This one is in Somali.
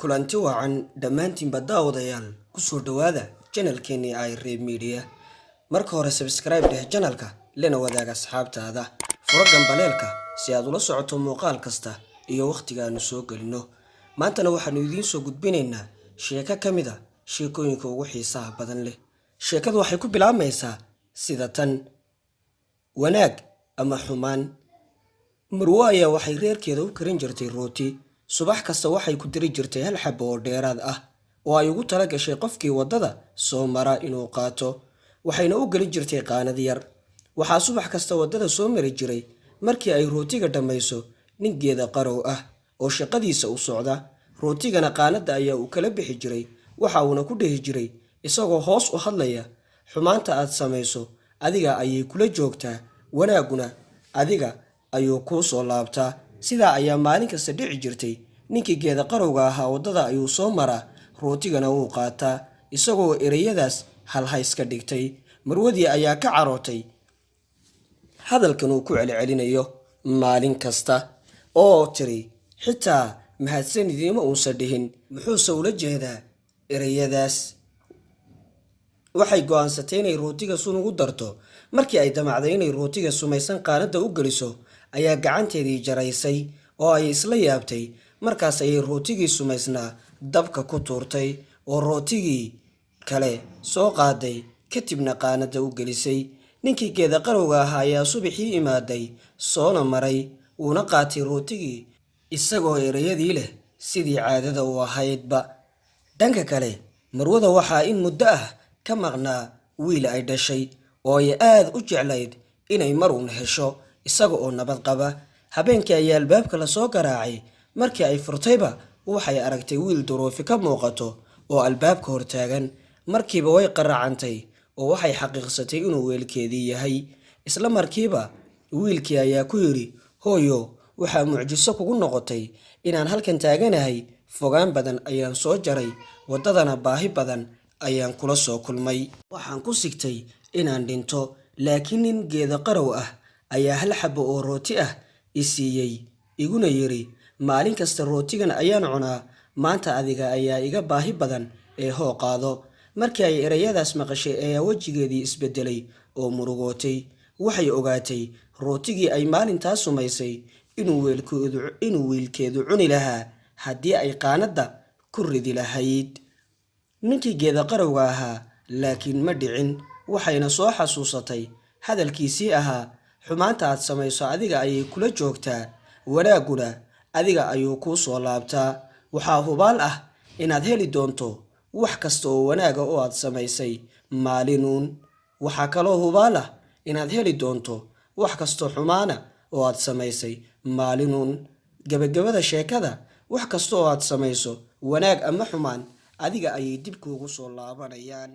kulanti wacan dhammaantiin daawadayaal ku soo dhawaada channelkeeni ay Reeb Media. Marka hore subscribe dheh channelka lana wadaaga asxaabtaada furo gambaleelka si aad ula socoto muuqaal kasta iyo waqtiga aanu soo galino. Maantana waxaanu idiin soo gudbinaynaa sheeko ka mid ah sheekooyinka ugu xiisaha badan leh. Sheekadu waxay ku bilaabmaysaa sida tan: wanaag ama xumaan. Marwo ayaa waxay reerkeeda u karin jirtay rooti. subax kasta waxay ku diri jirtay hal xabo oo dheeraad ah oo ay ugu tala gashay qofkii wadada soo mara inuu qaato, waxayna u gelin jirtay qaanad yar. waxaa subax kasta wadada soo mari jiray markii ay rootiga dhamayso nin geeda qarow ah oo shaqadiisa u socda. rootigana qaanada ayaa uu kala bixi jiray, waxa uuna ku dhihi jiray isagoo hoos u hadlaya: xumaanta aad samayso adiga ayay kula joogtaa, wanaaguna adiga ayuu kuu soo laabtaa. sidaa ayaa maalin kasta dhici jirtay. ninkii geeda qarowga ahaa wadada ayuu soo maraa, rootigana wuu qaataa, isagoo ereyadaas halhays ka dhigtay. marwadii ayaa ka carootay hadalkan uu ku celcelinayo maalin kasta oo tiri xitaa mahadsanidima uusan dhihin, muxuuse ula jeedaa ereyadaas? waxay go'aansatay inay rootiga sun ugu darto. markii ay damacday inay rootiga sumaysan qaanada u geliso ayaa gacanteedii jaraysay oo ay isla yaabtay. markaas ayay rootigii sumaysnaa dabka ku tuurtay oo rootigii kale soo qaaday, kadibna qaanada u gelisay. ninkii geeda qarowga ahaa ayaa subaxii imaaday, soona maray, uuna qaatay rootigii isagoo ereyadii leh sidii caadada u ahaydba. dhanka kale, marwada waxaa in muddo ah ka maqnaa wiil ay dhashay oo ay aad u jeclayd inay mar uun hesho isaga oo nabad qaba. habeenkii ayaa albaabka la soo garaacay. markii ay furtayba waxay aragtay wiil duruufi ka muuqato oo albaabka hortaagan. markiiba way qaracantay oo waxay xaqiiqsatay inuu weelkeedii yahay. isla markiiba wiilkii ayaa ku yidhi: hooyo, waxaa mucjiso kugu noqotay inaan halkan taaganahay. fogaan badan ayaan soo jaray, wadadana baahi badan ayaan kula soo kulmay. waxaan ku sigtay inaan dhinto, laakiin nin geeda qarow ah ayaa hal xabo oo rooti ah i siiyey, iguna yiri: maalin kasta rootigan ayaan cunaa, maanta adiga ayaa iga baahi badan ee hoo qaado. markii ay ereyadaas maqashay ayaa wejigeedii isbedelay oo murugootay. waxay ogaatay rootigii ay maalintaas sumaysay inuu wiilkeedu cuni lahaa haddii ay qaanada ku ridi lahayd. ninkii geeda qarowga ahaa laakiin ma dhicin. waxayna soo xasuusatay hadalkiisii ahaa: xumaanta aad samayso adiga ayay kula joogtaa, wanaaguna adiga ayuu kuu soo laabtaa. waxaa hubaal ah inaad heli doonto wax kasta oo wanaaga oo aad samaysay maalinuun. waxaa kaloo hubaal ah inaad heli doonto wax kastoo xumaana oo aad samaysay maalinuun. gabagabada sheekada, wax kasta oo aad samayso, wanaag ama xumaan, adiga ayay dib kuugu soo laabanayaan.